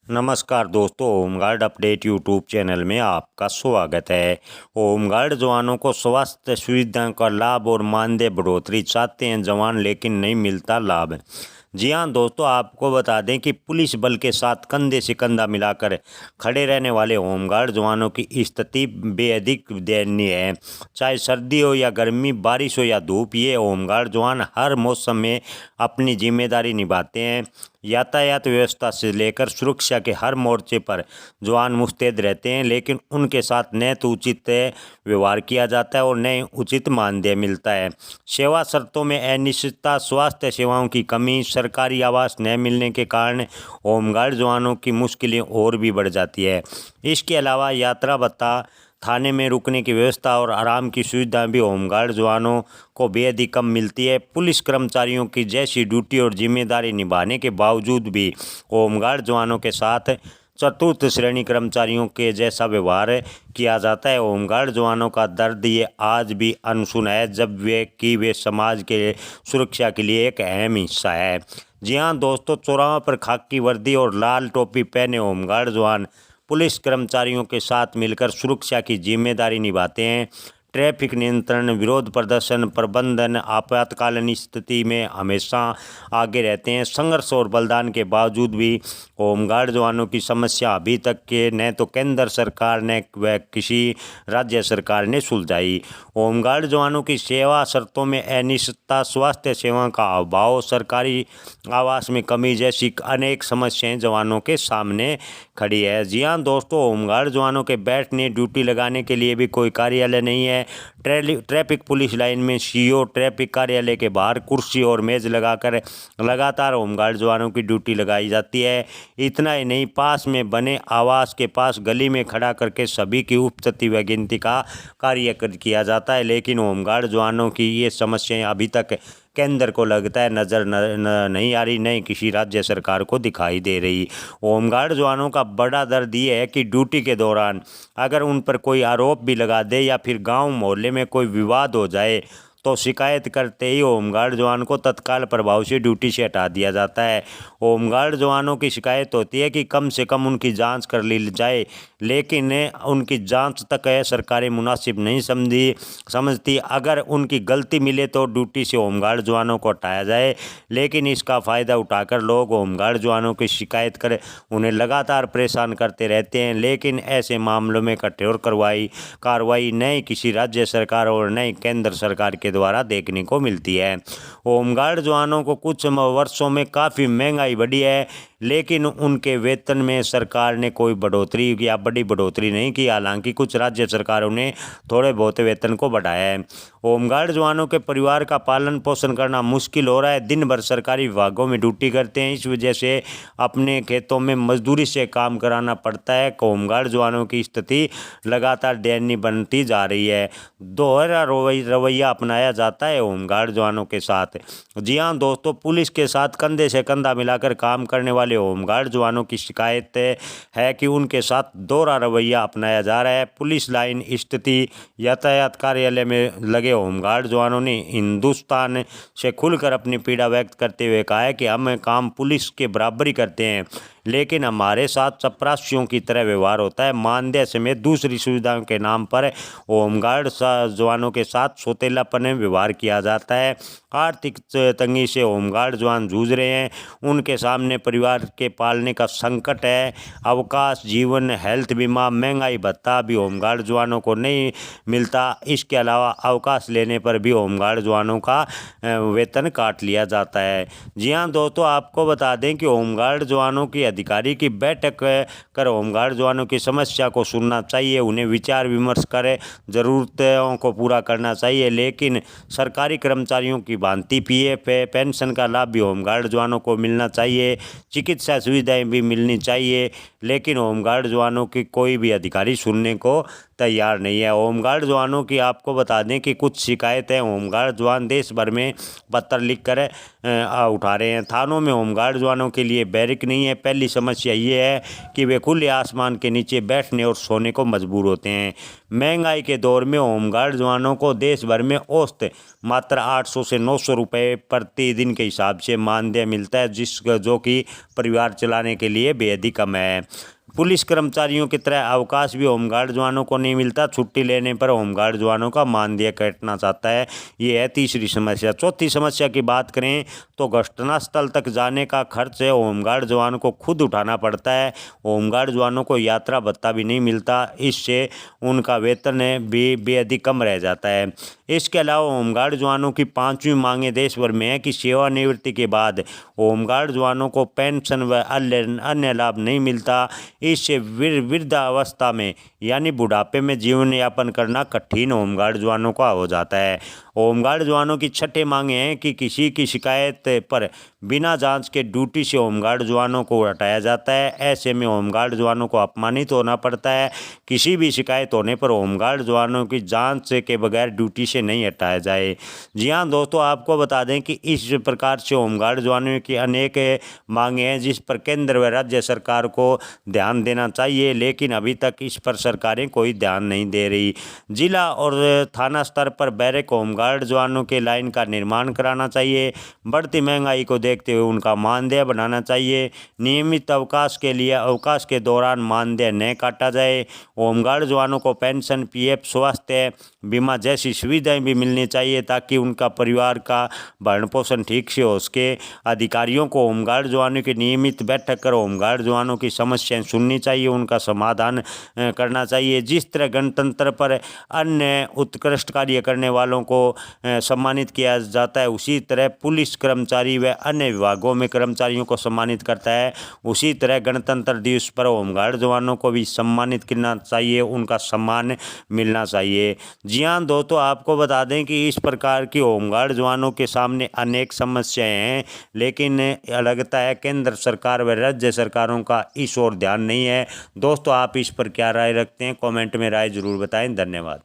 नमस्कार दोस्तों, home guard update YouTube channel में आपका स्वागत है। होमगार्ड जवानों को स्वास्थ्य सुविधाओं का लाभ और मानदेय बढ़ोतरी चाहते हैं जवान, लेकिन नहीं मिलता लाभ। जी हाँ दोस्तों, आपको बता दें कि पुलिस बल के साथ कंधे से कंधा मिलाकर खड़े रहने वाले होमगार्ड जवानों की स्थिति बेहद दयनीय है। चाहे सर्दी हो या गर्मी, बारिश हो या धूप, ये होमगार्ड जवान हर मौसम में अपनी जिम्मेदारी निभाते हैं। यातायात व्यवस्था से लेकर सुरक्षा के हर मोर्चे पर जवान मुस्तैद रहते हैं, लेकिन उनके साथ न तो उचित व्यवहार किया जाता है और न उचित मानदेय मिलता है। सेवा शर्तों में अनिश्चितता, स्वास्थ्य सेवाओं की कमी, सरकारी आवास न मिलने के कारण होमगार्ड जवानों की मुश्किलें और भी बढ़ जाती है। इसके अलावा यात्रा भत्ता, थाने में रुकने की व्यवस्था और आराम की सुविधा भी होमगार्ड जवानों को बेहद ही कम मिलती है। पुलिस कर्मचारियों की जैसी ड्यूटी और जिम्मेदारी निभाने के बावजूद भी होमगार्ड जवानों के साथ चतुर्थ श्रेणी कर्मचारियों के जैसा व्यवहार किया जाता है। होमगार्ड जवानों का दर्द ये आज भी अनसुना है, जब वे समाज के सुरक्षा के लिए एक अहम हिस्सा है। जी हाँ दोस्तों, चौराहों पर खाकी वर्दी और लाल टोपी पहने होमगार्ड जवान पुलिस कर्मचारियों के साथ मिलकर सुरक्षा की जिम्मेदारी निभाते हैं। ट्रैफिक नियंत्रण, विरोध प्रदर्शन प्रबंधन, आपातकालीन स्थिति में हमेशा आगे रहते हैं। संघर्ष और बलिदान के बावजूद भी होमगार्ड जवानों की समस्या अभी तक के न तो केंद्र सरकार ने व किसी राज्य सरकार ने सुलझाई। होमगार्ड जवानों की सेवा शर्तों में अनिश्चितता, स्वास्थ्य सेवा का अभाव, सरकारी आवास में कमी जैसी अनेक समस्याएं जवानों के सामने खड़ी है। जी हाँ दोस्तों, होमगार्ड जवानों के बैठने, ड्यूटी लगाने के लिए भी कोई कार्यालय नहीं है। ट्रैफिक पुलिस लाइन में सीओ ट्रैफिक कार्यालय के बाहर कुर्सी और मेज लगाकर लगातार होमगार्ड जवानों की ड्यूटी लगाई जाती है। इतना ही नहीं, पास में बने आवास के पास गली में खड़ा करके सभी की उपस्थिति व गिनती का कार्य किया जाता है, लेकिन होमगार्ड जवानों की ये समस्याएं अभी तक केंद्र को लगता है नज़र नहीं आ रही, नहीं किसी राज्य सरकार को दिखाई दे रही। होमगार्ड जवानों का बड़ा दर्द ये है कि ड्यूटी के दौरान अगर उन पर कोई आरोप भी लगा दे या फिर गांव मोहल्ले में कोई विवाद हो जाए तो शिकायत करते ही होमगार्ड जवान को तत्काल प्रभाव से ड्यूटी से हटा दिया जाता है। होमगार्ड जवानों की शिकायत होती है कि कम से कम उनकी जांच कर ली जाए, लेकिन उनकी जांच तक सरकारें मुनासिब नहीं समझती। अगर उनकी गलती मिले तो ड्यूटी से होमगार्ड जवानों को हटाया जाए, लेकिन इसका फ़ायदा उठाकर लोग होमगार्ड जवानों की शिकायत कर उन्हें लगातार परेशान करते रहते हैं। लेकिन ऐसे मामलों में कठोर कार्रवाई न किसी राज्य सरकार और न केंद्र सरकार के द्वारा देखने को मिलती है। होमगार्ड जवानों को कुछ वर्षों में काफ़ी महंगाई बढ़ी है, लेकिन उनके वेतन में सरकार ने कोई बढ़ोतरी या बड़ी बढ़ोतरी नहीं की। हालांकि कुछ राज्य सरकारों ने थोड़े बहुत वेतन को बढ़ाया है। होमगार्ड जवानों के परिवार का पालन पोषण करना मुश्किल हो रहा है। दिन भर सरकारी विभागों में ड्यूटी करते हैं, इस वजह से अपने खेतों में मजदूरी से काम कराना पड़ता है। होमगार्ड जवानों की स्थिति लगातार दयनीय बनती जा रही है। दोहरा रवैया अपनाया जाता है होमगार्ड जवानों के साथ। जी हाँ दोस्तों, पुलिस के साथ कंधे से कंधा मिलाकर काम करने वाले होमगार्ड जवानों की शिकायत है कि उनके साथ दोहरा रवैया अपनाया जा रहा है। पुलिस लाइन स्थिति, यातायात कार्यालय में लगे होमगार्ड जवानों ने हिंदुस्तान से खुलकर अपनी पीड़ा व्यक्त करते हुए कहा है कि हम काम पुलिस के बराबर ही करते हैं, लेकिन हमारे साथ चपरासियों की तरह व्यवहार होता है। मानदेय समेत दूसरी सुविधाओं के नाम पर होमगार्ड जवानों के साथ सौतेलापन व्यवहार किया जाता है। आर्थिक तंगी से होमगार्ड जवान जूझ रहे हैं। उनके सामने परिवार के पालने का संकट है। अवकाश, जीवन, हेल्थ बीमा, महंगाई भत्ता भी होमगार्ड जवानों को नहीं मिलता। इसके अलावा अवकाश लेने पर भी होमगार्ड जवानों का वेतन काट लिया जाता है। जी हाँ दोस्तों, आपको बता दें कि होमगार्ड जवानों की अधिकारी की बैठक कर होमगार्ड जवानों की समस्या को सुनना चाहिए, उन्हें विचार विमर्श कर ज़रूरतों को पूरा करना चाहिए। लेकिन सरकारी कर्मचारियों की भांति पीएफ पेंशन का लाभ भी होमगार्ड जवानों को मिलना चाहिए, चिकित्सा सुविधाएं भी मिलनी चाहिए, लेकिन होमगार्ड जवानों की कोई भी अधिकारी सुनने को तैयार नहीं है। होमगार्ड जवानों की आपको बता दें कि कुछ शिकायतें होमगार्ड जवान देश भर में पत्र लिखकर उठा रहे हैं। थानों में होमगार्ड जवानों के लिए बैरिक नहीं है। पहली पहली समस्या ये है कि वे खुले आसमान के नीचे बैठने और सोने को मजबूर होते हैं। महंगाई के दौर में होमगार्ड जवानों को देश भर में औसत मात्र 800 से 900 रुपये प्रति दिन के हिसाब से मानदेय मिलता है, जो कि परिवार चलाने के लिए बेहद ही कम है। पुलिस कर्मचारियों की तरह अवकाश भी होमगार्ड जवानों को नहीं मिलता। छुट्टी लेने पर होमगार्ड जवानों का मानदेय काटना चाहता है। ये है तीसरी समस्या। चौथी समस्या की बात करें तो घटनास्थल तक जाने का खर्च है होमगार्ड जवानों को खुद उठाना पड़ता है। होमगार्ड जवानों को यात्रा भत्ता भी नहीं मिलता, इससे उनका वेतन भी बेहद ही कम रह जाता है। इसके अलावा होमगार्ड जवानों की 5वीं मांगे देश भर में है कि सेवानिवृत्ति के बाद होमगार्ड जवानों को पेंशन व अन्य लाभ नहीं मिलता। इससे वृद्धावस्था में यानी बुढ़ापे में जीवन यापन करना कठिन होमगार्ड जवानों का हो जाता है। होमगार्ड जवानों की छठे मांगे हैं कि किसी की शिकायत पर बिना जांच के ड्यूटी से होमगार्ड जवानों को हटाया जाता है। ऐसे में होमगार्ड जवानों को अपमानित होना पड़ता है। किसी भी शिकायत होने पर होमगार्ड जवानों की जांच के बगैर ड्यूटी से नहीं हटाया जाए। जी हाँ दोस्तों, आपको बता दें कि इस प्रकार से होमगार्ड जवानों की अनेक मांगे हैं जिस पर केंद्र व राज्य सरकार को ध्यान देना चाहिए, लेकिन अभी तक इस पर सरकारें कोई ध्यान नहीं दे रही। जिला और थाना स्तर पर बैरक होमगार्ड जवानों के लाइन का निर्माण कराना चाहिए। बढ़ती महंगाई को देखते हुए उनका मानदेय बढ़ाना चाहिए। नियमित अवकाश के लिए अवकाश के दौरान मानदेय न काटा जाए। होमगार्ड जवानों को पेंशन, पीएफ, स्वास्थ्य बीमा जैसी सुविधाएं भी मिलनी चाहिए ताकि उनका परिवार का भरण पोषण ठीक से हो सके। अधिकारियों को होमगार्ड जवानों की नियमित बैठक कर होमगार्ड जवानों की समस्याएं सुननी चाहिए, उनका समाधान करना चाहिए। जिस तरह गणतंत्र पर अन्य उत्कृष्ट कार्य करने वालों को सम्मानित किया जाता है, उसी तरह पुलिस कर्मचारी व अन्य विभागों में कर्मचारियों को सम्मानित करता है। उसी तरह गणतंत्र दिवस पर होमगार्ड जवानों को भी सम्मानित करना चाहिए, उनका सम्मान मिलना चाहिए। जी हाँ दोस्तों, आपको बता दें कि इस प्रकार की होमगार्ड जवानों के सामने अनेक समस्याएं हैं, लेकिन लगता है केंद्र सरकार व राज्य सरकारों का इस ओर ध्यान नहीं है। दोस्तों, आप इस पर क्या राय रखते हैं? कमेंट में राय जरूर बताएं। धन्यवाद।